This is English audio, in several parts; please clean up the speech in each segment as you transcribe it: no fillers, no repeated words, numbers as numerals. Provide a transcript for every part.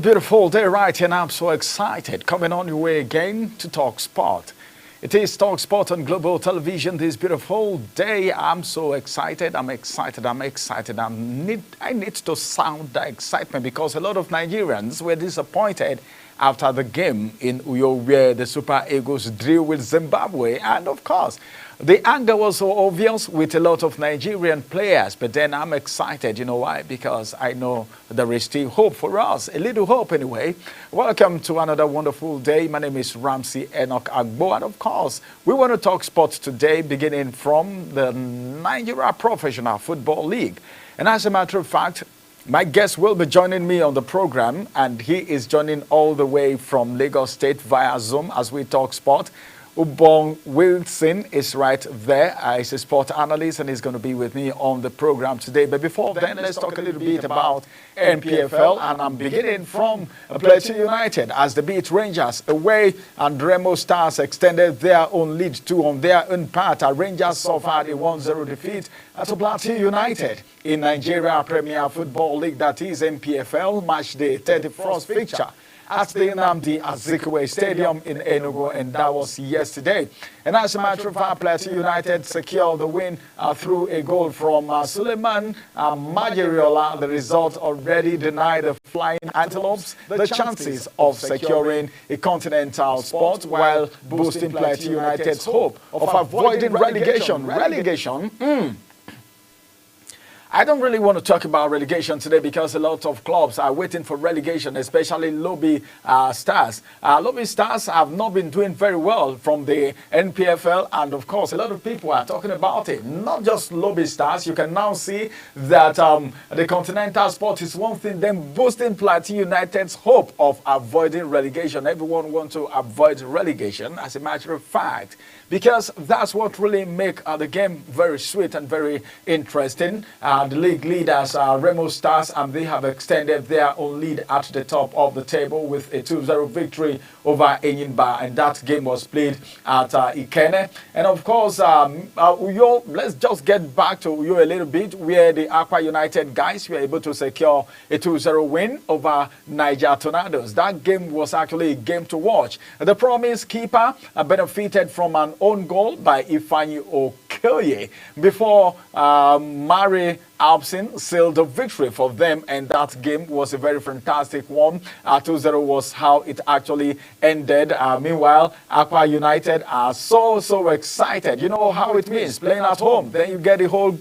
beautiful day right here, and I'm so excited. Coming on your way again to Talk Sport. It is Talk Sport on Global Television this beautiful day. I'm so excited. I need to sound that excitement because a lot of Nigerians were disappointed after the game in Uyo where the Super Eagles drew with Zimbabwe. And of course, the anger was so obvious with a lot of Nigerian players. But then I'm excited. You know why? Because I know there is still hope for us. A little hope anyway. Welcome to another wonderful day. My name is Ramsey Enoch Agbo. And of course, we want to talk sports today, beginning from the Nigeria Professional Football League. And as a matter of fact, my guest will be joining me on the program, and he is joining all the way from Lagos State via Zoom as we talk sport. Ubong Wilson is right there. He's a sport analyst and he's going to be with me on the program today. But before then, let's talk a little bit about NPFL. And I'm beginning from Plateau United as the beat Rangers away and Remo Stars extended their own lead too on their own part. Rangers suffered a 1-0 defeat to Plateau United in Nigeria Premier Football League, that is NPFL, match day 31st fixture at the Nnamdi Azikiwe Stadium in Enugu, and that was yesterday. And as a matter of fact, Plateau United secured the win through a goal from Suleiman Majoriola. The result already denied the Flying Antelopes the chances of securing a continental spot while boosting Plateau United's hope of avoiding relegation. I don't really want to talk about relegation today because a lot of clubs are waiting for relegation, especially Lobby Stars. Lobby Stars have not been doing very well from the NPFL, and of course, a lot of people are talking about it. Not just Lobby Stars. You can now see that the continental spot is one thing, then boosting Plateau United's hope of avoiding relegation. Everyone wants to avoid relegation, as a matter of fact, because that's what really makes the game very sweet and very interesting. The league leaders are Remo Stars, and they have extended their own lead at the top of the table with a 2-0 victory over Enyimba, and that game was played at Ikene. And of course, Uyo, let's just get back to Uyo a little bit, where the Aqua United guys were able to secure a 2-0 win over Niger Tornadoes. That game was actually a game to watch. The Promise keeper benefited from an own goal by Ifeanyi Okoye before Mari Alpsin sealed the victory for them, and that game was a very fantastic one. 2-0 was how it actually ended. Meanwhile, Aqua United are so excited. You know how it means, playing at home. Then you get the whole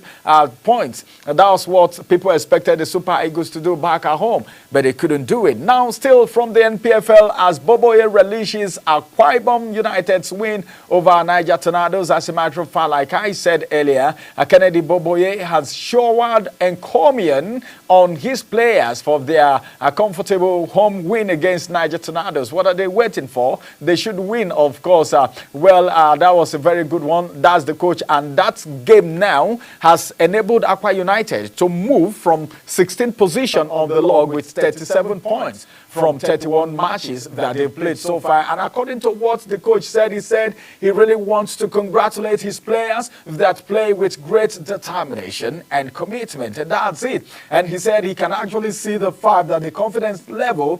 points. And that was what people expected the Super Eagles to do back at home, but they couldn't do it. Now, still from the NPFL, as Boboye relishes Akwa Ibom United's win over Niger Tornadoes. As a matter of fact, like I said earlier, Kennedy Boboye has showered encomium on his players for their comfortable home win against Niger Tornadoes. What are they waiting for? They should win, of course. That was a very good one. That's the coach, and that game now has enabled Aqua United to move from 16th position on the log with 37 points from 31 matches that they played so far. And according to what the coach said, he said he really wants to congratulate his players that play with great determination and commitment. And that's it. And he said he can actually see the fact that the confidence level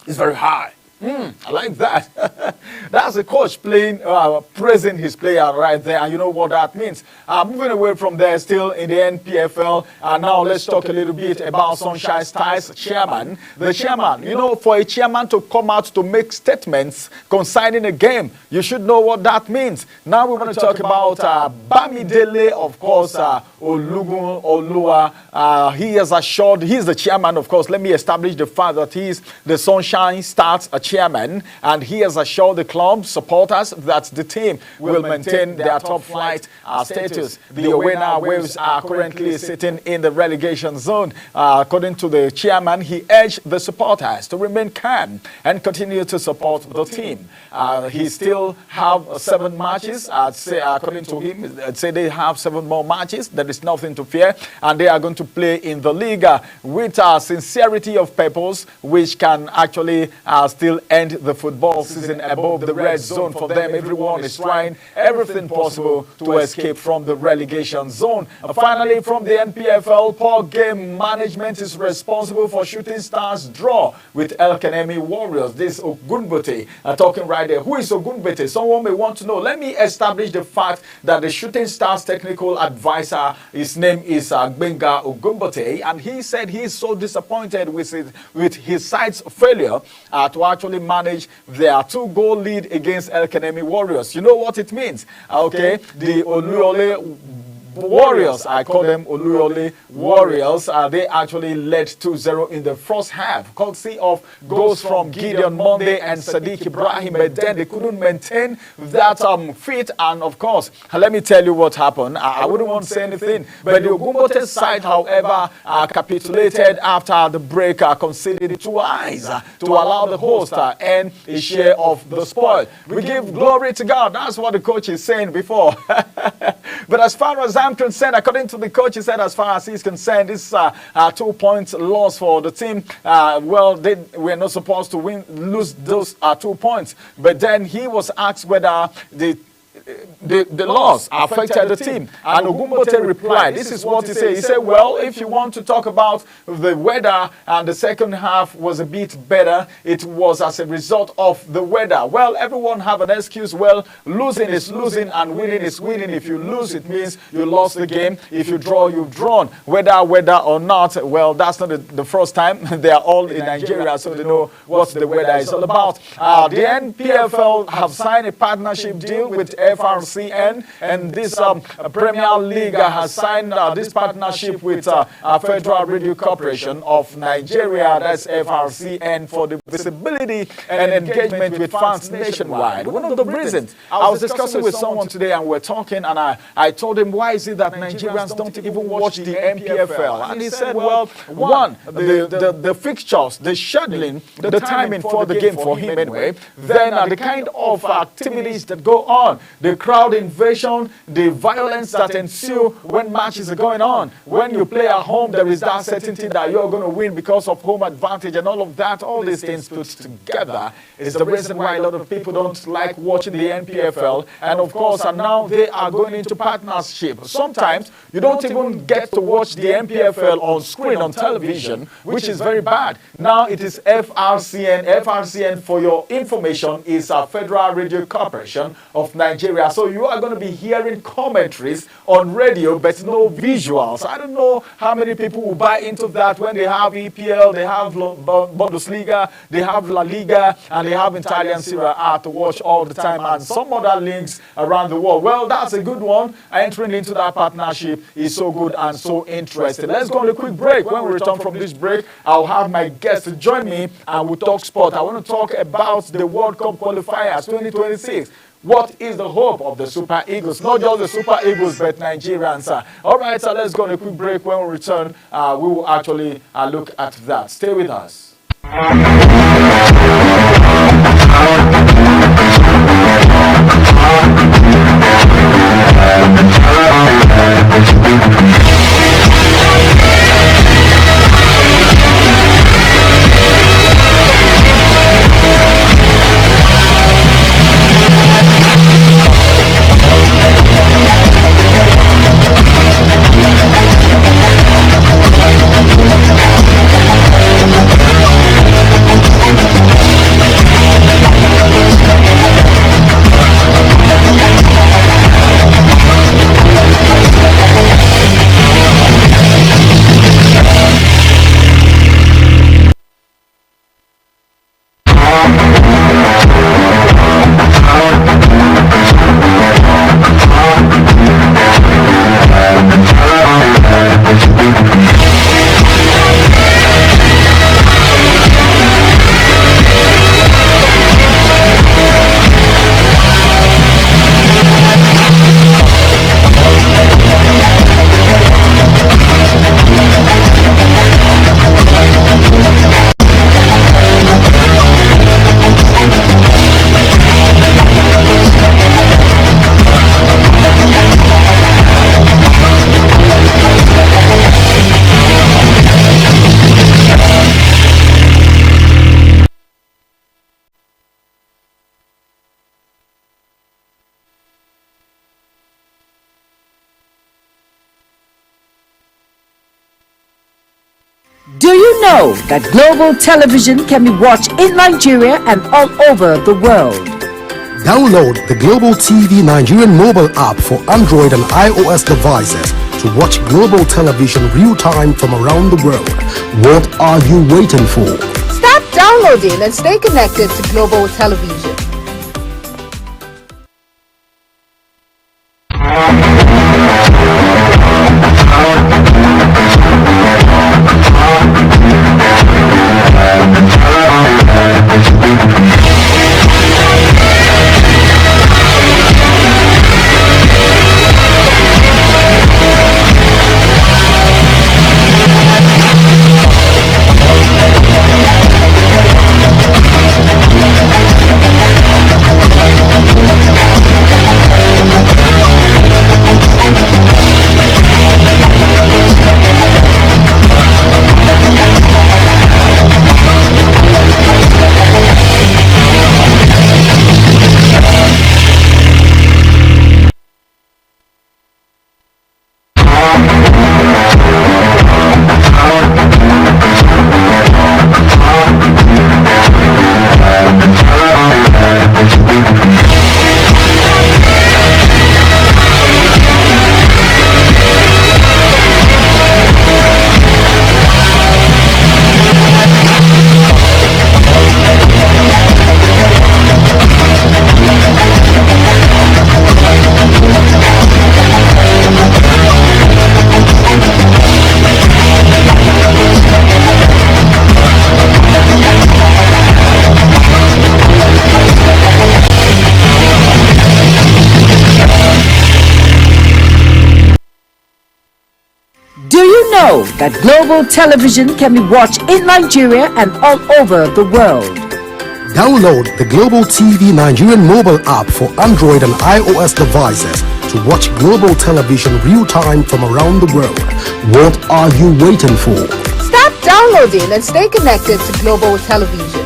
is very high. I like that. That's the coach praising his player right there. And you know what that means. Moving away from there, still in the NPFL. Now let's talk a little bit about Sunshine Stars chairman. The chairman, you know, for a chairman to come out to make statements concerning a game, you should know what that means. Now we're going to talk about Bamidele, of course, Olugun Olua. He has assured, he's the chairman, of course. Let me establish the fact that he's the Sunshine Stars chairman, and he has assured the club supporters that the team will maintain their top flight status. The Owena Waves are currently sitting in the relegation zone. According to the chairman, he urged the supporters to remain calm and continue to support the team. He still have 7 matches. According to him, I'd say they have 7 more matches. There is nothing to fear, and they are going to play in the league with sincerity of purpose, which can actually still will end the football season above the red zone for them. Everyone is trying everything possible to escape from the relegation zone. And finally, from the NPFL, poor game management is responsible for Shooting Stars' draw with El Kanemi Warriors. This Ogunbote talking right there. Who is Ogunbote? Someone may want to know. Let me establish the fact that the Shooting Stars technical advisor, his name is Gbenga Ogunbote, and he said he is so disappointed with his side's failure to actually manage their 2-goal lead against El Kanemi Warriors. You know what it means? Okay, the Oluyole Warriors, I call them Oluyole Warriors, they actually led 2-0 in the first half, courtesy of goals from Gideon Monday and Sadiq Ibrahim, but then they couldn't maintain that feat. And of course, let me tell you what happened. I wouldn't want to say anything, but the Ogumbote side, however, capitulated after the break, conceded twice to allow the host earn a share of the spoil. We give glory to God. That's what the coach is saying before. But as far as I'm concerned, according to the coach, he said as far as he's concerned, this 2 points loss for the team. Well, we're not supposed to lose those 2 points. But then he was asked whether the loss affected the team, and Ogumbote replied, this is what he said. He said, well, if you want to talk about the weather, and the second half was a bit better, it was as a result of the weather. Well, everyone have an excuse. Well, losing is losing and winning is winning. If you lose, it means you lost the game. If you draw, you've drawn. Whether or not, well, that's not the first time. They are all in Nigeria, so they know what the weather is all about. The NPFL have signed a partnership deal with FRCN, and this Premier League has signed this partnership with Federal Radio Corporation of Nigeria, that's FRCN, for the visibility and engagement with fans nationwide. One of the reasons, I was discussing with someone today, and we're talking, and I told him, why is it that Nigerians don't even watch the NPFL? And he said, well, one, the fixtures, the scheduling, the timing for the game for him anyway, then the kind of activities that go on, the crowd invasion, the violence that ensue when matches are going on. When you play at home, there is that certainty that you're going to win because of home advantage and all of that. All these things put together is the reason why a lot of people don't like watching the NPFL. And of course, and now they are going into partnership. Sometimes you don't even get to watch the NPFL on screen, on television, which is very bad. Now it is FRCN. FRCN, for your information, is a Federal Radio Corporation of Nigeria. So you are going to be hearing commentaries on radio, but no visuals. I don't know how many people will buy into that when they have EPL, they have Bundesliga, they have La Liga, and they have Italian Serie A to watch all the time, and some other leagues around the world. Well, that's a good one. Entering into that partnership is so good and so interesting. Let's go on a quick break. When we return from this break, I'll have my guests to join me, and we'll talk sport. I want to talk about the World Cup qualifiers 2026. What is the hope of the Super Eagles? Not just the Super Eagles, but Nigerians. All right, so let's go on a quick break. When we return, we will actually look at that. Stay with us. Do you know that Global Television can be watched in Nigeria and all over the world? Download the Global TV Nigerian mobile app for Android and iOS devices to watch Global Television real-time from around the world. What are you waiting for? Start downloading and stay connected to Global Television. Do you know that Global Television can be watched in Nigeria and all over the world? Download the Global TV Nigerian mobile app for Android and iOS devices to watch Global Television real-time from around the world. What are you waiting for? Start downloading and stay connected to Global Television.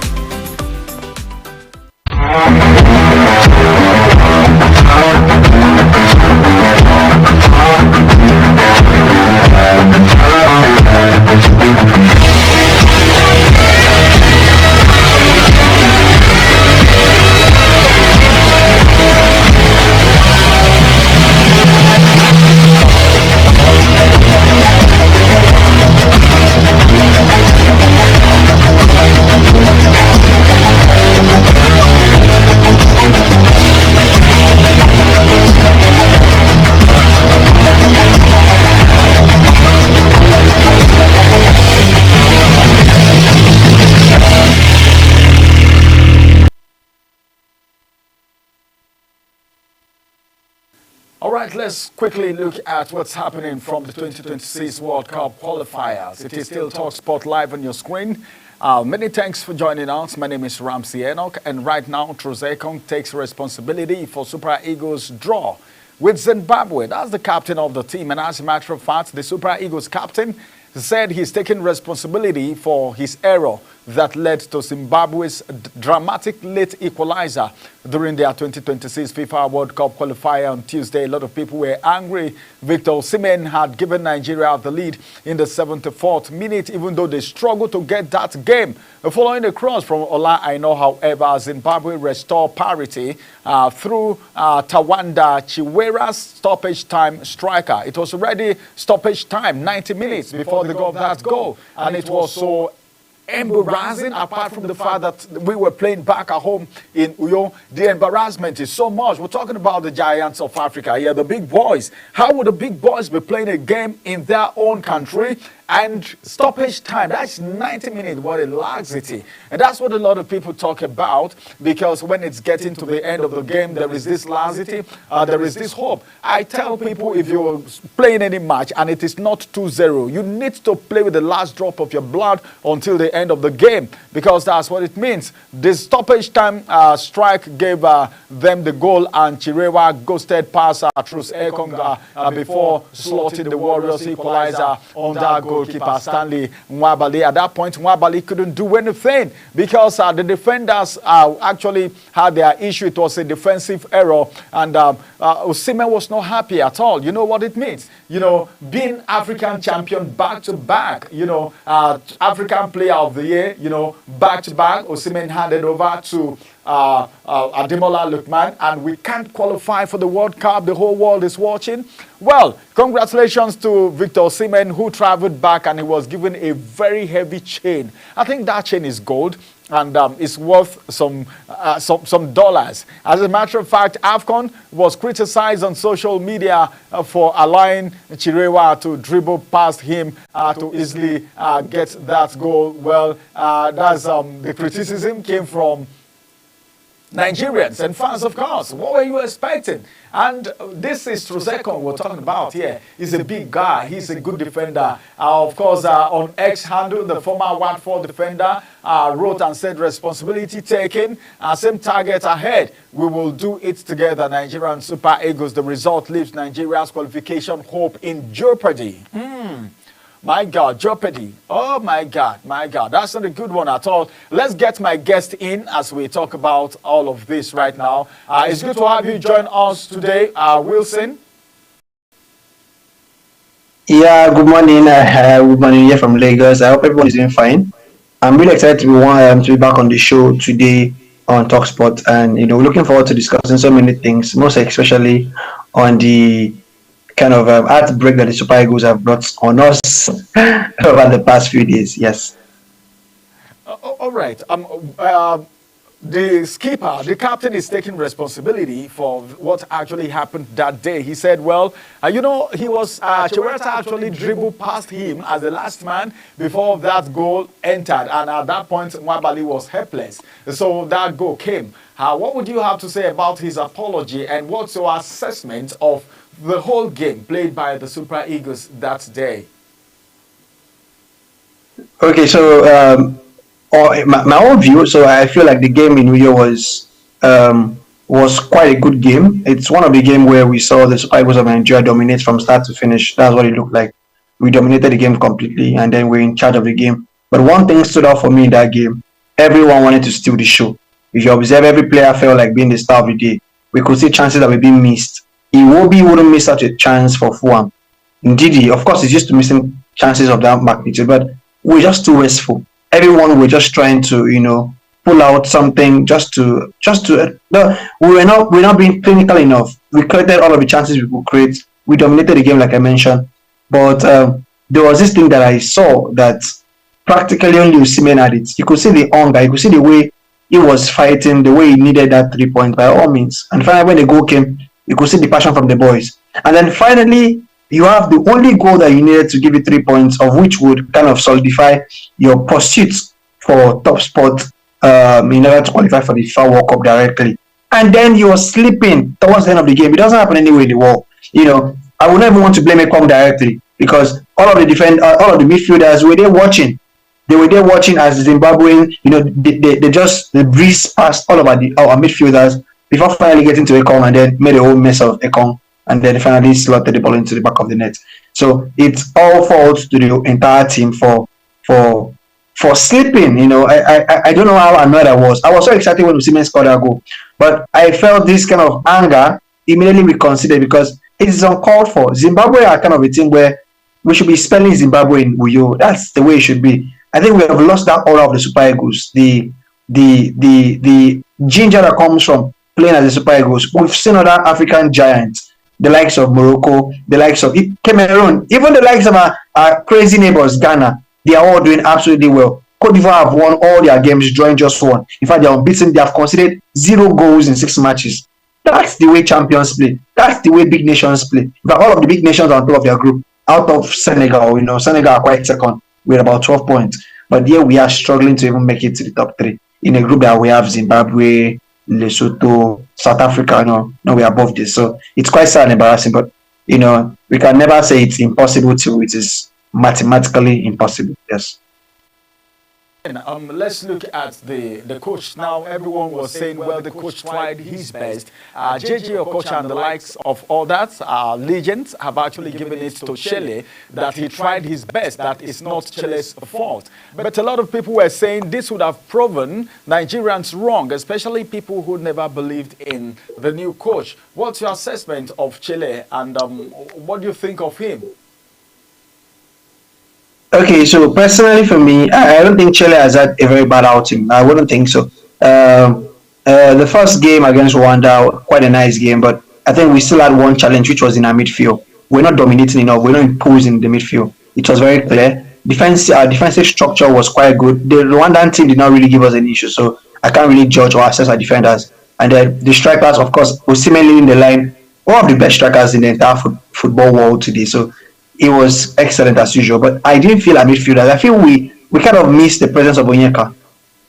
All right, let's quickly look at what's happening from the 2026 World Cup qualifiers. It is still TalkSport live on your screen. Many thanks for joining us. My name is Ramsey Enoch, and right now, Trozekong takes responsibility for Super Eagles' draw with Zimbabwe. That's the captain of the team, and as a matter of fact, the Super Eagles captain said he's taking responsibility for his error that led to Zimbabwe's dramatic late equalizer during their 2026 FIFA World Cup qualifier on Tuesday. A lot of people were angry. Victor Osimhen had given Nigeria the lead in the 74th minute, even though they struggled to get that game. Following a cross from Ola Aina, however, Zimbabwe restored parity through Tawanda Chiwera's stoppage time striker. It was already stoppage time, 90 minutes before they got that goal. And it was so embarrassing, apart from the fact that we were playing back at home in Uyo. The embarrassment is so much. We're talking about the giants of Africa here, the big boys. How would the big boys be playing a game in their own country? And stoppage time, that's 90 minutes, what a laxity. And that's what a lot of people talk about, because when it's getting to the end of the game, there is this laxity, there is this hope. I tell people, if you're playing any match and it is not 2-0, you need to play with the last drop of your blood until the end of the game, because that's what it means. The stoppage time strike gave them the goal, and Chirewa ghosted past Truce Ekong before slotting the Warriors equalizer under goalkeeper Stanley Nwabali. At that point, Nwabali couldn't do anything because the defenders actually had their issue. It was a defensive error, and Osimhen was not happy at all. You know what it means? You know, being African champion back to back, you know, African player of the year, you know, back to back. Osimhen handed over to Ademola Lookman, and we can't qualify for the World Cup. The whole world is watching. Well, congratulations to Victor Osimhen, who traveled back, and he was given a very heavy chain. I think that chain is gold, and it's worth some dollars. As a matter of fact, AFCON was criticized on social media for allowing Chirewa to dribble past him to easily get that goal. Well, that's the criticism came from Nigerians and fans, of course. What were you expecting? And this is Truzekon we're talking about here. He's a big guy. He's a good defender. Of course, on X handle, the former Watford defender wrote and said, responsibility taken, same target ahead. We will do it together, Nigerian Super Eagles. The result leaves Nigeria's qualification hope in jeopardy. My God, jeopardy. Oh, my God, my God. That's not a good one at all. Let's get my guest in as we talk about all of this right now. It's good to have you join us today, Wilson. Yeah, good morning. Good morning here from Lagos. I hope everyone is doing fine. I'm really excited to be back on the show today on TalkSport, and looking forward to discussing so many things, most especially on the kind of heartbreak that the Super Eagles have brought on us over the past few days. Yes. All right. The skipper, the captain, is taking responsibility for what actually happened that day. He said, well, he was, Chiwerta actually dribbled past him as the last man before that goal entered. And at that point, Nwabali was helpless. So that goal came. What would you have to say about his apology, and what's your assessment of the whole game played by the Super Eagles that day? Okay, so my own view. So I feel like the game in Rio was quite a good game. It's one of the games where we saw the Super Eagles of Nigeria dominate from start to finish. That's what it looked like. We dominated the game completely, and then we're in charge of the game. But one thing stood out for me in that game: everyone wanted to steal the show. If you observe, every player felt like being the star of the day. We could see chances that were being missed. Iwobi wouldn't miss such a chance for Fulham. Ndidi, of course, he's used to missing chances of that magnitude, but we're just too wasteful. Everyone were just trying to, pull out something we're not being clinical enough. We created all of the chances we could create. We dominated the game, like I mentioned, but there was this thing that I saw that practically only Osimhen had it. You could see the hunger, you could see the way he was fighting, the way he needed that 3 points by all means. And finally, when the goal came, you could see the passion from the boys. And then finally, you have the only goal that you needed to give you 3 points, of which would kind of solidify your pursuit for top spot in order to qualify for the FIFA World Cup directly. And then you were sleeping towards the end of the game. It doesn't happen anyway in the world. I would not even want to blame Ekong directly, because all of the midfielders were there watching. They were there watching as Zimbabwean, they breezed past all of our midfielders before finally getting to Ekong, and then made a whole mess of Ekong, and then finally slotted the ball into the back of the net. So it's all fault to the entire team for sleeping. I don't know how annoyed I was. I was so excited when Osimhen scored that goal, but I felt this kind of anger immediately reconsidered, because it is uncalled for. Zimbabwe are kind of a team where we should be spelling Zimbabwe in Uyo. That's the way it should be. I think we have lost that aura of the Super Eagles. The ginger that comes from playing as the Super Eagles. We've seen other African giants, the likes of Morocco, the likes of Cameroon, even the likes of our crazy neighbors, Ghana. They are all doing absolutely well. Cote d'Ivoire have won all their games, drawing just one. In fact, they are unbeaten. They have conceded 0 goals in 6 matches. That's the way champions play. That's the way big nations play. But all of the big nations are on top of their group. Out of Senegal, Senegal are quite second with about 12 points. But here we are struggling to even make it to the top 3 in a group that we have Zimbabwe, Lesotho, South Africa. No, we're above this. So it's quite sad and embarrassing. But we can never say it's impossible till it is mathematically impossible. Yes. Let's look at the coach now. Everyone was saying, well, the coach tried his best. JJ Okocha and the likes of all that legends have actually given it to Chelle that he tried his best, that it's not Chelle's fault. But a lot of people were saying this would have proven Nigerians wrong, especially people who never believed in the new coach. What's your assessment of Chelle, and what do you think of him? Okay, so personally for me, I don't think Chile has had a very bad outing. I wouldn't think so. The first game against Rwanda, quite a nice game, but I think we still had one challenge, which was in our midfield. We're not dominating enough. We're not imposing the midfield. It was very clear. Our defensive structure was quite good. The Rwandan team did not really give us any issue, so I can't really judge or assess our defenders. And the strikers, of course, were seemingly in the line, one of the best strikers in the entire football world today. So it was excellent as usual, but I didn't feel our midfielders. I feel we kind of missed the presence of Onyeka.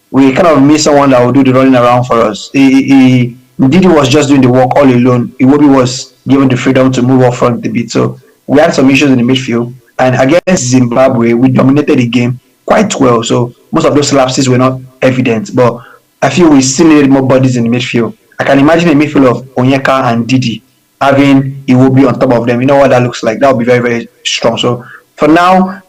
We kind of missed someone that would do the running around for us. Didi was just doing the work all alone. Iwobi was given the freedom to move up front a bit. So we had some issues in the midfield. And against Zimbabwe, we dominated the game quite well. So most of those lapses were not evident, but I feel we still needed more bodies in the midfield. I can imagine a midfield of Onyeka and Didi having Iwobi on top of them. You know what that looks like. That would be very, very strong. So for now,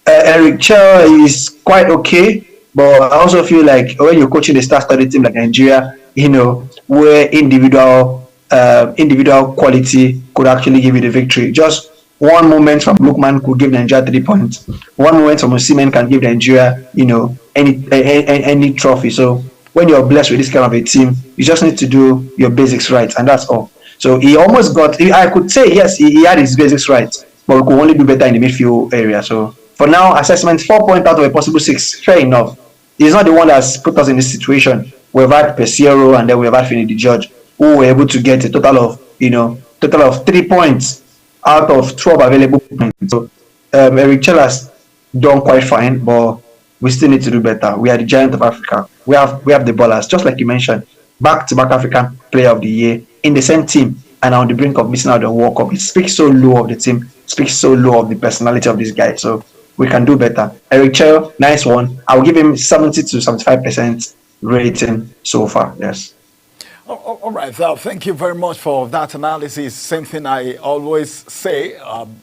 Eric Chelle is quite okay, but I also feel like when you're coaching a star-studded team like Nigeria, you know, where individual quality could actually give you the victory. Just one moment from Lookman could give Nigeria 3 points. One moment from Osimhen can give Nigeria, you know, any trophy. So when you're blessed with this kind of a team, you just need to do your basics right, and that's all. So he almost got, I could say, yes, he had his basics right, but we could only do better in the midfield area. So for now, assessment 4 points out of a possible 6, fair enough. He's not the one that's put us in this situation. We've had Pesero and then we've had Finidi George, who were able to get a total of 3 points out of 12 available points. So Eric Chelle has done quite fine, but we still need to do better. We are the giant of Africa. We have the ballers, just like you mentioned, back-to-back African Player of the Year in the same team and on the brink of missing out the World Cup. It speaks so low of the team, speaks so low of the personality of this guy. So we can do better. Eric Chelle, nice one. I'll give him 70 to 75% rating so far. Yes. All right, thank you very much for that analysis. Same thing I always say,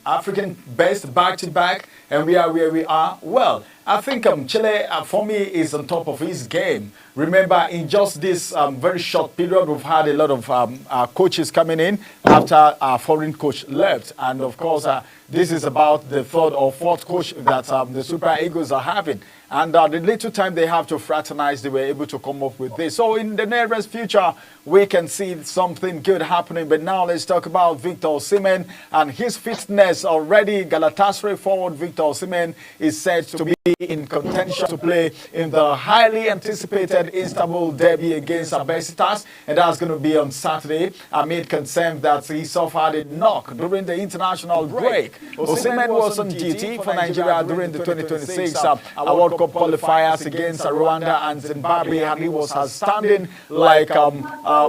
African best back-to-back, and we are where we are. Well, I think Chelle, for me, is on top of his game. Remember, in just this very short period, we've had a lot of coaches coming in after our foreign coach left. And of course, this is about the third or fourth coach that the Super Eagles are having. And the little time they have to fraternize, they were able to come up with this. So in the nearest future, we can see something good happening. But now let's talk about Victor Osimhen and his fitness already. Galatasaray forward Victor Osimhen is said to be in contention to play in the highly anticipated Istanbul derby against Besiktas, and that's going to be on Saturday. Amid concern that he suffered a knock during the international break. Osimhen was on duty for Nigeria during the 2026 World Cup qualifiers against Rwanda and Zimbabwe, and he was outstanding, like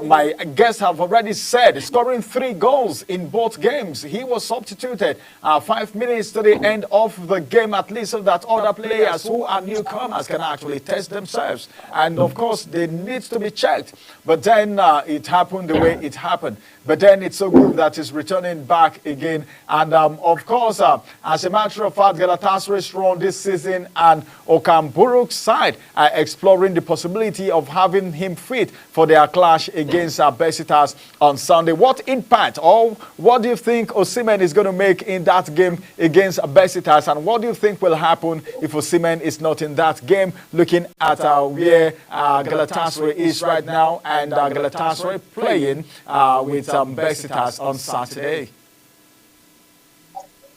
my guests have already said, scoring 3 goals in both games. He was substituted 5 minutes to the end of the game, at least, so that other players who are newcomers can actually test themselves. And of course, they need to be checked. But then it happened the way it happened. But then it's so good that he's returning back again. And of course, as a matter of fact, Galatasaray's run this season and Okan Buruk's side are exploring the possibility of having him fit for their clash against Besiktas on Sunday. What impact or what do you think Osimhen is going to make in that game against Besiktas? And what do you think will happen if Osimhen is not in that game? Looking at where Galatasaray is right now, and Galatasaray playing with Besiktas on Saturday.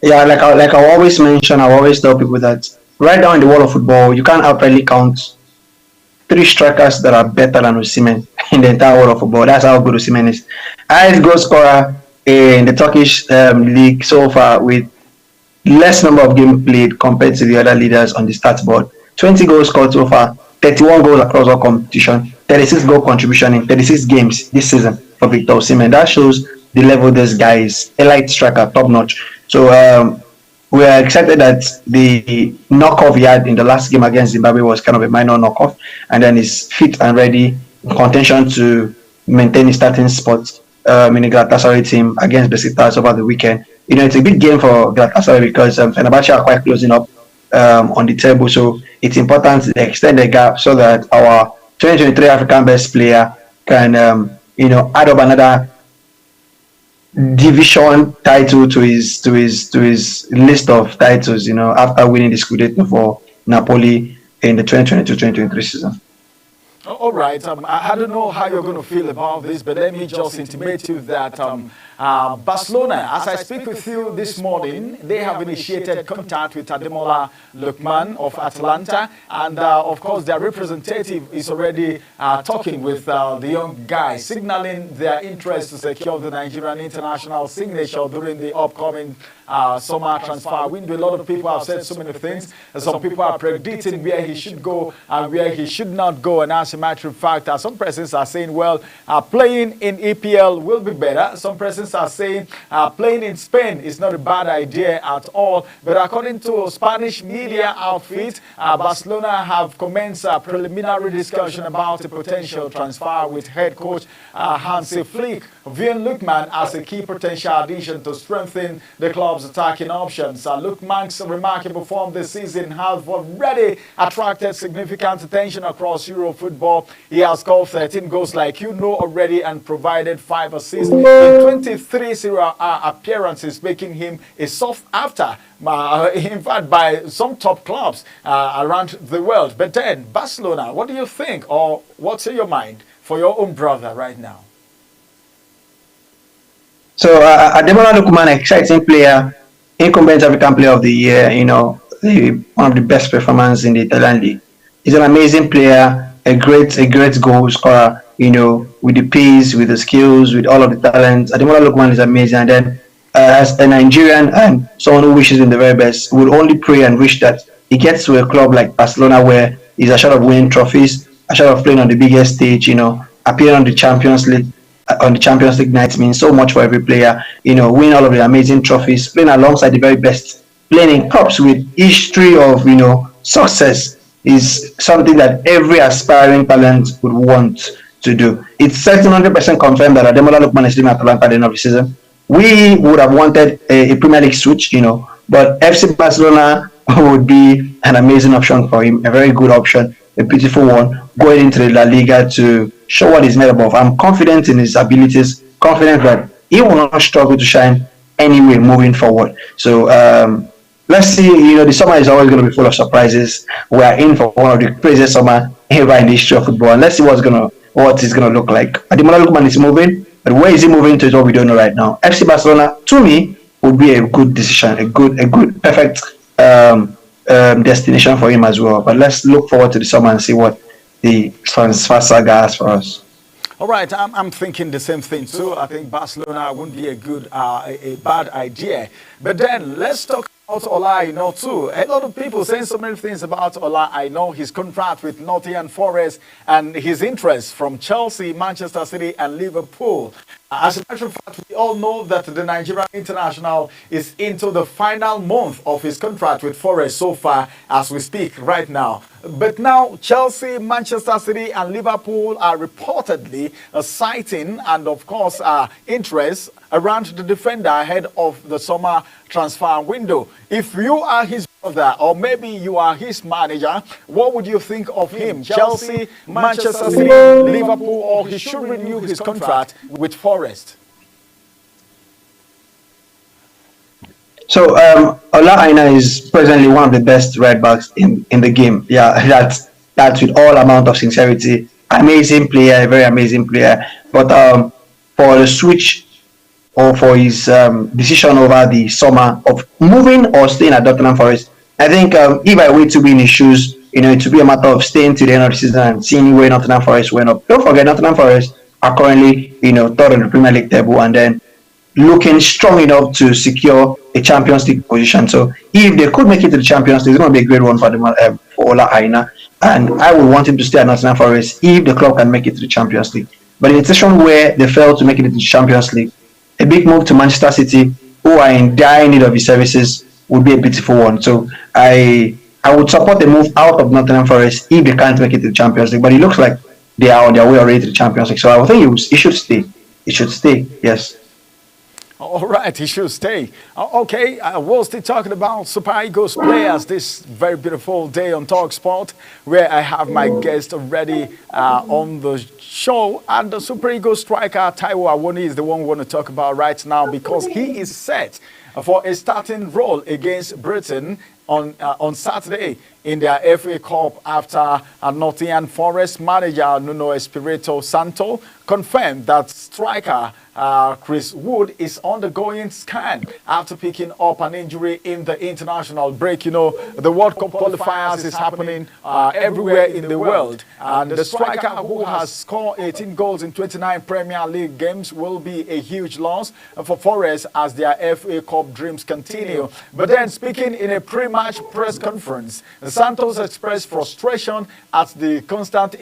Yeah, like I always mention, I always tell people that right now in the world of football, you can't outrightly count 3 strikers that are better than Osimhen in the entire world of football. That's how good Osimhen is. Highest goal scorer in the Turkish league so far, with less number of games played compared to the other leaders on the stats board. 20 goals scored so far, 31 goals across all competition, 36 goal contribution in 36 games this season for Victor Osimhen. That shows the level this guy is. A light striker, top notch. So we are excited that the knockoff he had in the last game against Zimbabwe was kind of a minor knockoff, and then he's fit and ready in contention to maintain his starting spot in the Galatasaray team against Besiktas over the weekend. It's a big game for Galatasaray because Fenerbahce are quite closing up on the table, so it's important to extend the gap so that our 2023 African Best Player can add up another division title to his list of titles, after winning the Scudetto for Napoli in the 2022-2023 season. All right. I don't know how you're going to feel about this, but let me just intimate to you that Barcelona, as I speak with you this morning, they have initiated contact with Ademola Lookman of Atalanta, and of course their representative is already talking with the young guy, signaling their interest to secure the Nigerian international signature during the upcoming summer transfer window. A lot of people have said so many things. Some people are predicting where he should go and where he should not go, and as a matter of fact, some persons are saying, well, playing in EPL will be better. Some persons are saying playing in Spain is not a bad idea at all. But according to Spanish media outfit, Barcelona have commenced a preliminary discussion about a potential transfer with head coach Hansi Flick, viewing Lookman as a key potential addition to strengthen the club's attacking options. Lookman's remarkable form this season has already attracted significant attention across Euro football. He has scored 13 goals like you know already and provided 5 assists in 23 Serie A appearances, making him a sought after, in fact, by some top clubs around the world. But then, Barcelona, what do you think, or what's in your mind for your own brother right now? So, Ademola Lookman, exciting player, incumbent African Player of the Year, one of the best performers in the Italian league. He's an amazing player, a great goal scorer, with the pace, with the skills, with all of the talent. Ademola Lookman is amazing. And then, as a Nigerian and someone who wishes him the very best, would only pray and wish that he gets to a club like Barcelona where he's assured of winning trophies, assured of playing on the biggest stage, appearing on the Champions League. On the Champions League nights means so much for every player, winning all of the amazing trophies, playing alongside the very best, playing in clubs with history of, success is something that every aspiring talent would want to do. It's 100% confirmed that Ademola Lookman is leaving Atalanta at the end of the season. We would have wanted a Premier League switch, but FC Barcelona would be an amazing option for him, a very good option, a beautiful one, going into the La Liga to show what he's made of. I'm confident in his abilities, confident that he will not struggle to shine anyway moving forward. So let's see, the summer is always going to be full of surprises. We are in for one of the craziest summer ever in the history of football. And let's see what it's gonna look like. Ademola Lookman is moving, but where is he moving to is what we don't know right now. FC Barcelona, to me, would be a good decision, a good, perfect destination for him as well. But let's look forward to the summer and see what the transfer saga has for us. All right, I'm thinking the same thing too. I think Barcelona wouldn't be a bad idea. But then let's talk about Ola Aina too. A lot of people saying so many things about Ola Aina, his contract with Nottingham Forest and his interest from Chelsea, Manchester City and Liverpool. As a matter of fact, we all know that the Nigerian international is into the final month of his contract with Forest so far as we speak right now. But now Chelsea, Manchester City and Liverpool are reportedly citing and of course interest around the defender ahead of the summer transfer window. If you are his brother or maybe you are his manager, what would you think of him? Chelsea, Manchester City, Liverpool, or he should renew his contract with Forest? So Ola Aina is presently one of the best right backs in the game. Yeah, that's with all amount of sincerity. Amazing player, a very amazing player. But for the switch or for his decision over the summer of moving or staying at Nottingham Forest, I think if I were to be in his shoes, it would be a matter of staying to the end of the season and seeing where Nottingham Forest went up. Don't forget, Nottingham Forest are currently, third on the Premier League table and then looking strong enough to secure a Champions League position. So if they could make it to the Champions League, it's going to be a great one for them, for Ola Aina. And I would want him to stay at Nottingham Forest if the club can make it to the Champions League. But in a situation where they failed to make it to the Champions League, a big move to Manchester City, who are in dire need of his services, would be a beautiful one. So I would support the move out of Nottingham Forest if they can't make it to the Champions League. But it looks like they are on their way already to the Champions League. So I think it should stay. It should stay. Yes. All right, he should stay. Okay, we're still talking about Super Eagles players this very beautiful day on Talk Sport, where I have my guest already on the show. And the Super Eagles striker, Taiwo Awoniyi, is the one we want to talk about right now because he is set for a starting role against Britain on Saturday in their FA Cup after Nottingham Forest manager Nuno Espirito Santo confirmed that striker Chris Wood is undergoing scan after picking up an injury in the international break. You know, the World Cup qualifiers is happening everywhere in the world. And the striker who has scored 18 goals in 29 Premier League games will be a huge loss for Forest as their FA Cup dreams continue. But then speaking in a pre-match press conference, Santos expressed frustration at the constant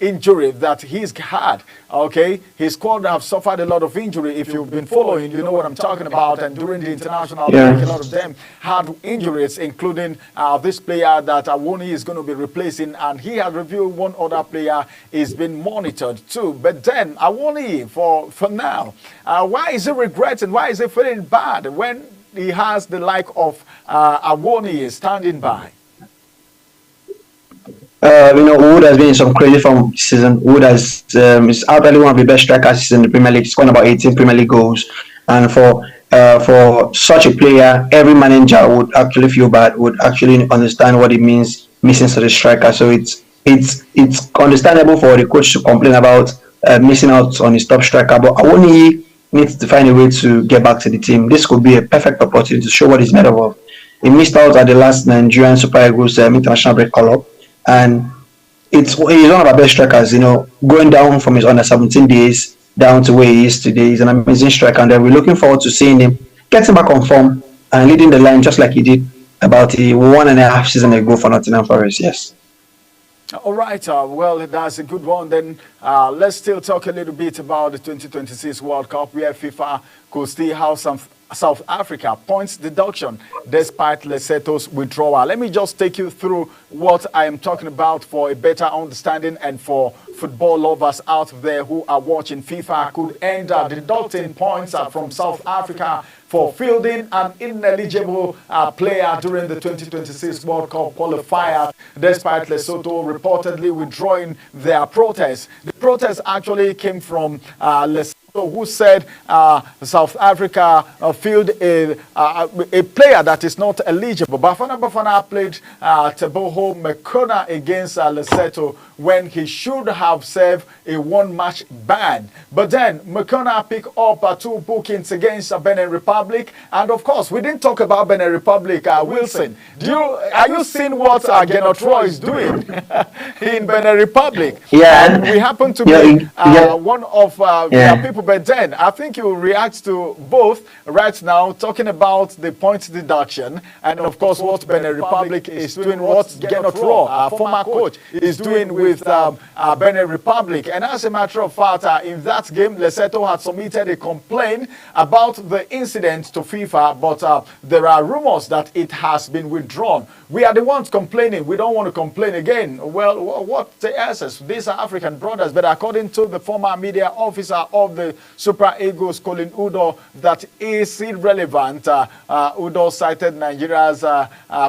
injury that he's had. Okay, his squad have suffered a lot of injury. If you've been following, you know what I'm talking about. And during the international break, a lot of them had injuries, including this player that Awoniyi is going to be replacing. And he has revealed one other player is being monitored too. But then Awoniyi, for now, why is he regretting? Why is he feeling bad when he has the like of Awoniyi standing by? Wood has been in some crazy form this season. Wood is actually one of the best strikers in the Premier League. He's scored about 18 Premier League goals. And for such a player, every manager would actually feel bad, would actually understand what it means missing such a striker. So it's understandable for the coach to complain about missing out on his top striker. But Awoniyi needs to find a way to get back to the team. This could be a perfect opportunity to show what he's made of. He missed out at the last Nigerian Super Eagles international break call-up. And he's one of our best strikers, going down from his under 17 days down to where he is today. He's an amazing striker, and we're looking forward to seeing him getting back on form and leading the line just like he did about 1.5 seasons ago for Nottingham Forest. Yes. All right, well, that's a good one. Then let's still talk a little bit about the 2026 World Cup, where FIFA could still have some South Africa points deduction despite Lesotho's withdrawal. Let me just take you through what I am talking about for a better understanding and for football lovers out there who are watching. FIFA could end up deducting points from South Africa for fielding an ineligible player during the 2026 World Cup qualifier, despite Lesotho reportedly withdrawing their protest. The protest actually came from Lesotho, who said South Africa fielded a player that is not eligible. Bafana played Teboho Mekona against Lesotho when he should have served a one-match ban. But then Mekona picked up 2 bookings against Benin Republic. And of course, we didn't talk about Benin Republic, Wilson. Are you seeing what Gernot Rohr is doing in Benin Republic? Yeah. We happen to be one of their people. But then I think you react to both right now, talking about the points deduction and of course what Benin Republic is doing, what Gernot Rohr, our former coach, is doing with Benin Republic. And as a matter of fact, in that game, Lesotho had submitted a complaint about the incident to FIFA, but there are rumors that it has been withdrawn. We are the ones complaining. We don't want to complain again. Well, what the essence? These are African brothers, but according to the former media officer of the Super Eagles, Colin Udo, that is irrelevant. Udo cited Nigeria's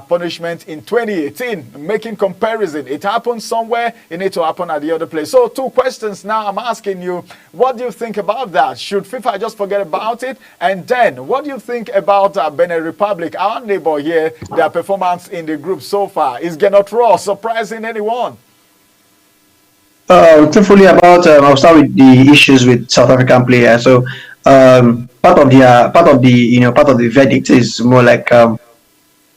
punishment in 2018, making comparison. It happened somewhere, it needs to happen at the other place. So 2 questions now I'm asking you. What do you think about that? Should FIFA just forget about it? And then, what do you think about Benin Republic, our neighbor here, their performance in the group so far? Is Gernot Rohr surprising anyone? Truthfully about I'll start with the issues with South African players. So part of the verdict is more like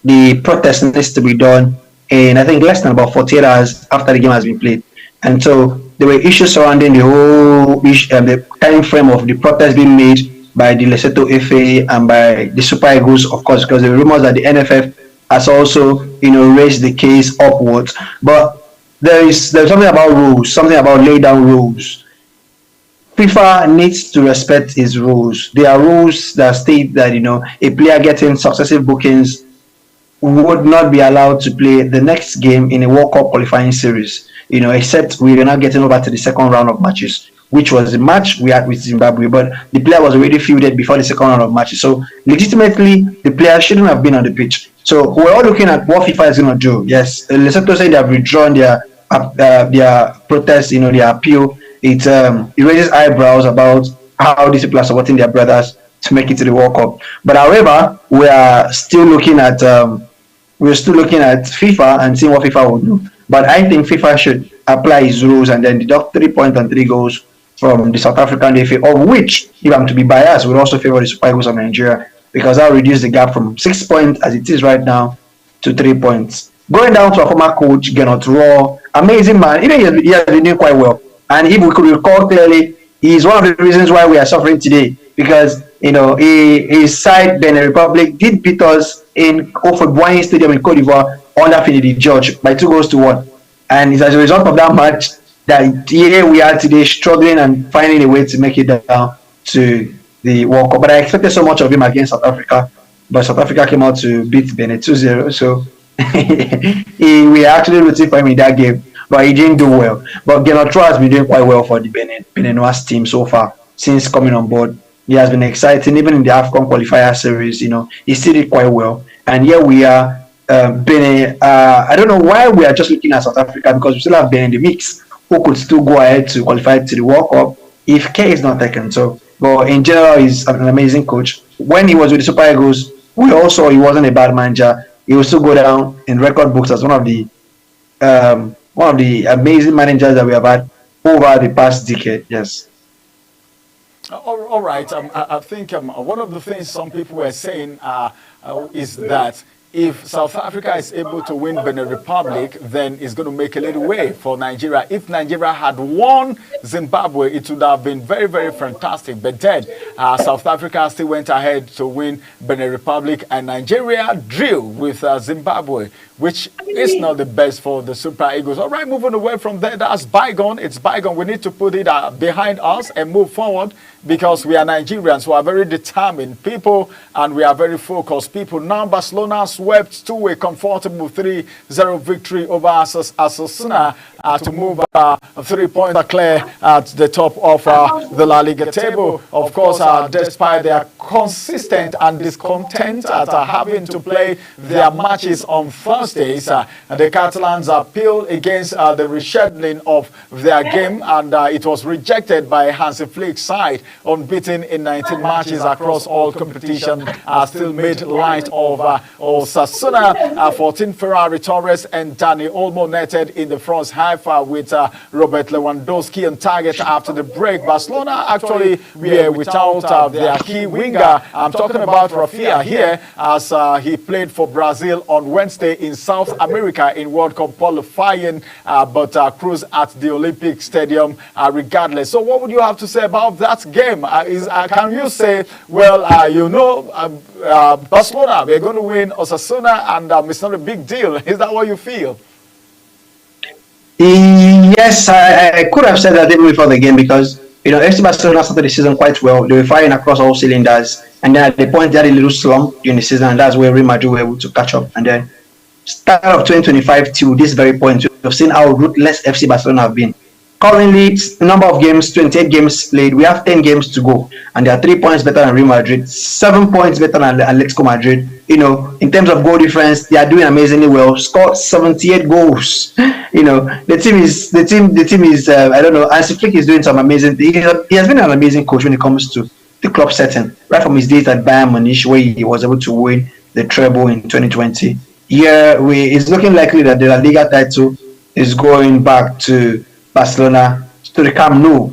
the protest needs to be done in, I think, less than about 48 hours after the game has been played. And so there were issues surrounding the whole the time frame of the protest being made by the Lesotho FA and by the Super Eagles, of course, because there were rumors that the NFF has also raised the case upwards. But there's something about rules, something about lay down rules. FIFA needs to respect its rules. There are rules that state that a player getting successive bookings would not be allowed to play the next game in a World Cup qualifying series, except we are now getting over to the second round of matches, which was the match we had with Zimbabwe. But the player was already fielded before the second round of matches. So legitimately, the player shouldn't have been on the pitch. So we're all looking at what FIFA is going to do. Yes, Lesotho said they have withdrawn their protest, their appeal. It raises eyebrows about how these people are supporting their brothers to make it to the World Cup. But however, we are still looking at FIFA and seeing what FIFA will do. But I think FIFA should apply its rules and then deduct 3 points and 3 goals from the South African FA, of which, if I'm to be biased, would also favor the Super Eagles of Nigeria, because that will reduce the gap from 6 points as it is right now to 3 points. Going down to our former coach, Gernot Rohr, amazing man. Even he has been doing quite well. And if we could recall clearly, he's one of the reasons why we are suffering today, because his side, Benin Republic, did beat us in Houphouët-Boigny Stadium in Cote d'Ivoire under Finidi George by 2-1. And it's as a result of that match that here we are today, struggling and finding a way to make it down to the World Cup. But I expected so much of him against South Africa, but South Africa came out to beat Benin 2-0. So we actually rooting for him in that game, but he didn't do well. But Gernot Rohr has been doing quite well for the Beninois team so far since coming on board. He has been exciting, even in the AFCON qualifier series. He still did quite well. And here we are, Benin. I don't know why we are just looking at South Africa, because we still have Benin in the mix, who could still go ahead to qualify to the World Cup if K is not taken. So, but in general, he's an amazing coach. When he was with the Super Eagles, we also he wasn't a bad manager. He will still go down in record books as one of the amazing managers that we have had over the past decade. Yes. All right. I think one of the things some people were saying is that if South Africa is able to win Benin Republic, then it's going to make a little way for Nigeria. If Nigeria had won Zimbabwe, it would have been very, very fantastic. But then South Africa still went ahead to win Benin Republic, and Nigeria drew with Zimbabwe, which is not the best for the Super Eagles. All right, moving away from there, that's bygone. It's bygone. We need to put it behind us and move forward, because we are Nigerians who are very determined people and we are very focused people. Now Barcelona swept to a comfortable 3-0 victory over Osasuna to move 3 points clear at the top of the La Liga table. Of course, despite their consistent and discontent at having to play their matches on Thursdays, the Catalans appealed against the rescheduling of their game, and it was rejected by Hansi Flick's side. Unbeaten in 19 matches across all competitions, still made light of Osasuna. 14 Ferrari Torres and Dani Olmo netted in the front half with Robert Lewandowski on target after the break. Barcelona actually were without their key winger. I'm talking about Rafinha here, as he played for Brazil on Wednesday in South America in World Cup qualifying, but cruised at the Olympic Stadium regardless. So what would you have to say about that game? Can you say, well, Barcelona, we're going to win Osasuna and it's not a big deal? Is that what you feel? Yes, I could have said that even before the game, because FC Barcelona started the season quite well. They were firing across all cylinders, and then at the point they had a little slump during the season, and that's where Real Madrid were able to catch up. And then start of 2025 to this very point, we've seen how ruthless FC Barcelona have been. Currently, number of games, 28 games played. We have 10 games to go, and they are 3 points better than Real Madrid, 7 points better than Atletico Madrid. In terms of goal difference, they are doing amazingly well. Scored 78 goals. The team is. I don't know. Hansi Flick is doing some amazing things. He has been an amazing coach when it comes to the club setting, right from his days at Bayern Munich, where he was able to win the treble in 2020. It's looking likely that the La Liga title is going back to Barcelona, to the Camp Nou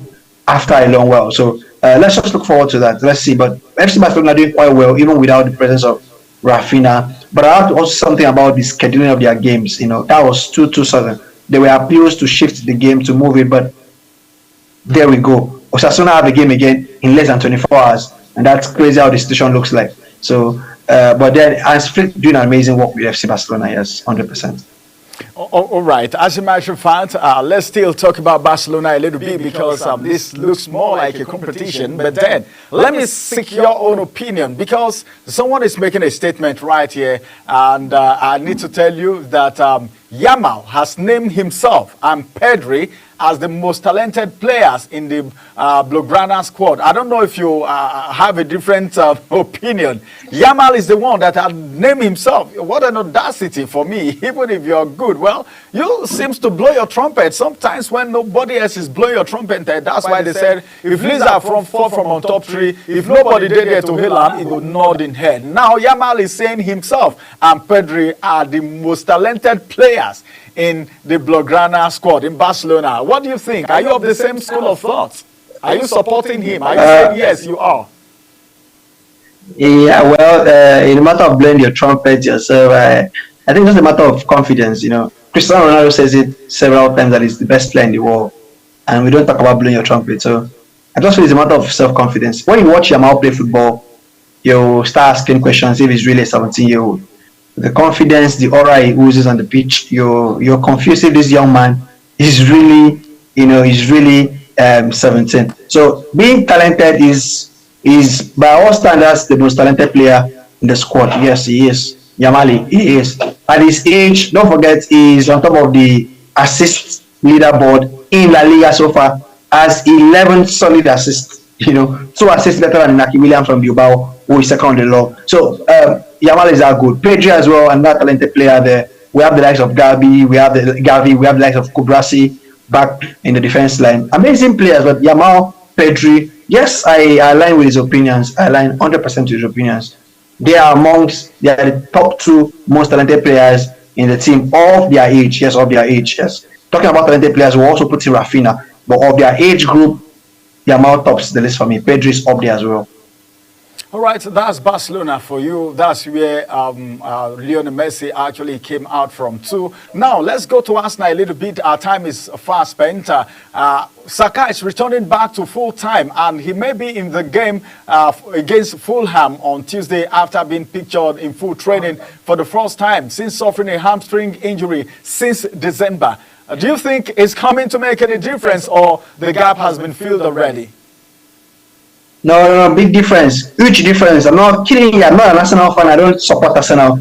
after a long while. So let's just look forward to that. Let's see. But FC Barcelona are doing quite well, even without the presence of Rafinha. But I have to also something about the scheduling of their games. That was 2-2-7. There were appeals to shift the game, to move it, but there we go. Osasuna have the game again in less than 24 hours, and that's crazy how the situation looks like. So, but then Hansi Flick doing amazing work with FC Barcelona, yes, 100%. All right. As a matter of fact, let's still talk about Barcelona a little bit because this looks more like a competition. But then, let me seek your own opinion because someone is making a statement right here, and I need to tell you that Yamal has named himself and Pedri as the most talented players in the Blaugrana squad. I don't know if you have a different opinion. Yamal is the one that had named himself. What an audacity for me, even if you're good. Well, you seems to blow your trumpet sometimes when nobody else is blowing your trumpet. That's why they said, if Lisa fall from on top tree, if nobody did there to hail him, he would nod in head. Now Yamal is saying himself and Pedri are the most talented players in the Blaugrana squad in Barcelona. What do you think? Are you of the same school of thought? Are you supporting him? Are you saying yes, you are? Yeah, well, in the matter of blowing your trumpet yourself, I think it's a matter of confidence. You know, Cristiano Ronaldo says it several times that he's the best player in the world, and we don't talk about blowing your trumpet. So I just feel it's a matter of self-confidence. When you watch Yamal play football, you start asking questions if he's really a 17-year-old. The confidence, the aura he oozes on the pitch, you're confused if this young man is really, he's really 17. So being talented is by all standards the most talented player in the squad. Yes, he is. Yamal, he is. At his age, don't forget, he's on top of the assist leaderboard in La Liga so far, has 11 solid assists. 2 assists better than Naki Williams from Bilbao, who is second on the law. So Yamal is that good. Pedri as well, another talented player there. We have the likes of Gavi, we have the likes of Kubrasi back in the defense line. Amazing players, but Yamal, Pedri, yes, I align with his opinions. I align 100% with his opinions. They are the top 2 most talented players in the team of their age. Yes, of their age. Yes. Talking about talented players, we'll also put in Rafinha, but of their age group, Yamal tops the list for me. Pedri is up there as well. All right, so that's Barcelona for you. That's where Lionel Messi actually came out from too. Now, let's go to Arsenal a little bit. Our time is fast spent. Saka is returning back to full time, and he may be in the game against Fulham on Tuesday after being pictured in full training for the first time since suffering a hamstring injury since December. Do you think it's coming to make any difference, or the gap has been filled already? No, big difference, huge difference. I'm not kidding you. I'm not an Arsenal fan. I don't support Arsenal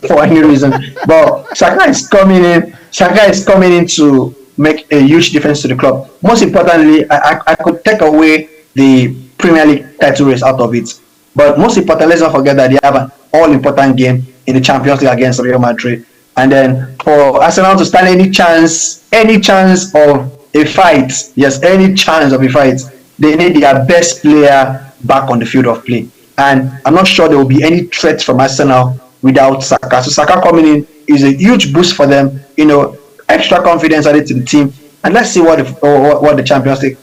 for any reason. But Saka is coming in to make a huge difference to the club. Most importantly, I could take away the Premier League title race out of it. But most importantly, let's not forget that they have an all-important game in the Champions League against Real Madrid. And then for Arsenal to stand any chance of a fight, yes, any chance of a fight, they need their best player back on the field of play. And I'm not sure there will be any threat from Arsenal without Saka. So Saka coming in is a huge boost for them, extra confidence added to the team. And let's see what the Champions League,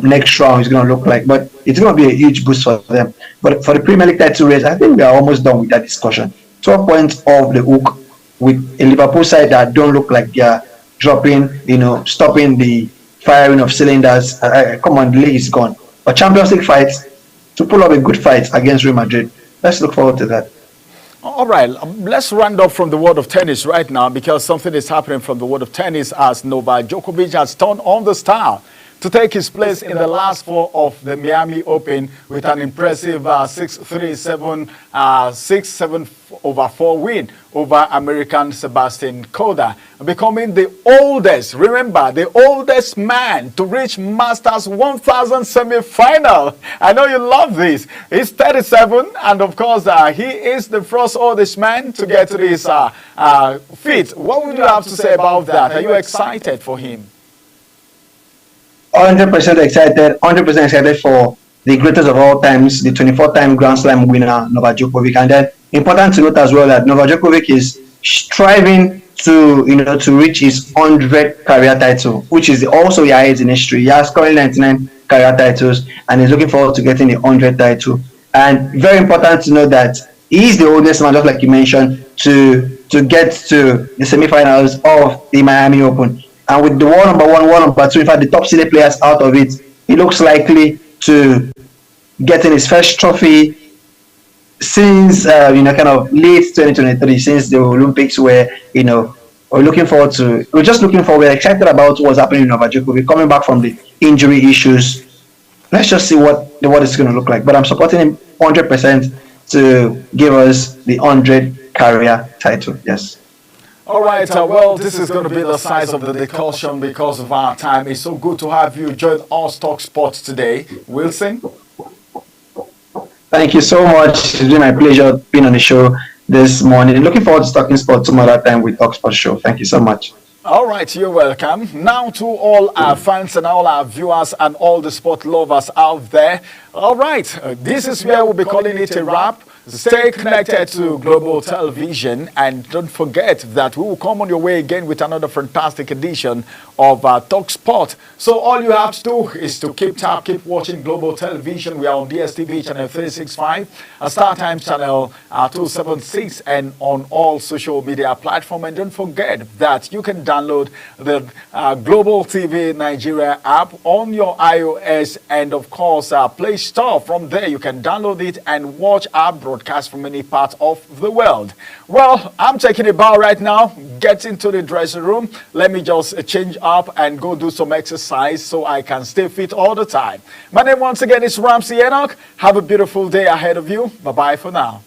next round is going to look like. But it's going to be a huge boost for them. But for the Premier League title race, I think we are almost done with that discussion. 12 points off the hook with a Liverpool side that don't look like they're dropping, stopping the firing of cylinders. Come on, the league is gone. But Champions League fights, to pull up a good fight against Real Madrid, let's look forward to that. All right, let's round up from the world of tennis right now, because something is happening from the world of tennis as Novak Djokovic has turned on the star to take his place in the last 4 of the Miami Open with an impressive 6-3, 6-7 over 4 win over American Sebastian Korda, becoming the oldest man to reach Masters 1000 semi-final. I know you love this. He's 37, and of course, he is the first oldest man to get to this feat. What would you have to say about that? Are you excited for him? 100% excited for the greatest of all times, the 24-time Grand Slam winner, Novak Djokovic. And then important to note as well that Novak Djokovic is striving to reach his 100th career title, which is also the highest in history. He has currently 99 career titles, and he's looking forward to getting the 100th title. And very important to note that he is the oldest man, just like you mentioned, to get to the semi-finals of the Miami Open. And with the world number 1, world number 2, in fact, the top seeded players out of it, he looks likely to getting his first trophy since kind of late 2023, since the Olympics, where we're just looking forward, we're excited about what's happening in Novak Djokovic coming back from the injury issues. Let's just see what it's going to look like. But I'm supporting him 100% to give us the 100 career title. Yes. All right, well, this is going to be the size of the discussion because of our time. It's so good to have you join us Talk Sports today. Wilson? Thank you so much. It's been my pleasure being on the show this morning. Looking forward to talking sports some other time with Talk Sports Show. Thank you so much. All right, you're welcome. Now to all our fans and all our viewers and all the sport lovers out there. All right, this is where we'll be calling it a wrap. Stay connected to Global Television and don't forget that we will come on your way again with another fantastic edition of Talk Sport. So all you have to do is to keep watching Global Television. We are on DSTV channel 365, Star Times channel 276 and on all social media platforms. And don't forget that you can download the Global TV Nigeria app on your iOS and of course Play Store. From there you can download it and watch our broadcast from any part of the world. Well, I'm taking a bow right now. Get into the dressing room. Let me just change up and go do some exercise so I can stay fit all the time. My name once again is Ramsey Enoch. Have a beautiful day ahead of you. Bye-bye for now.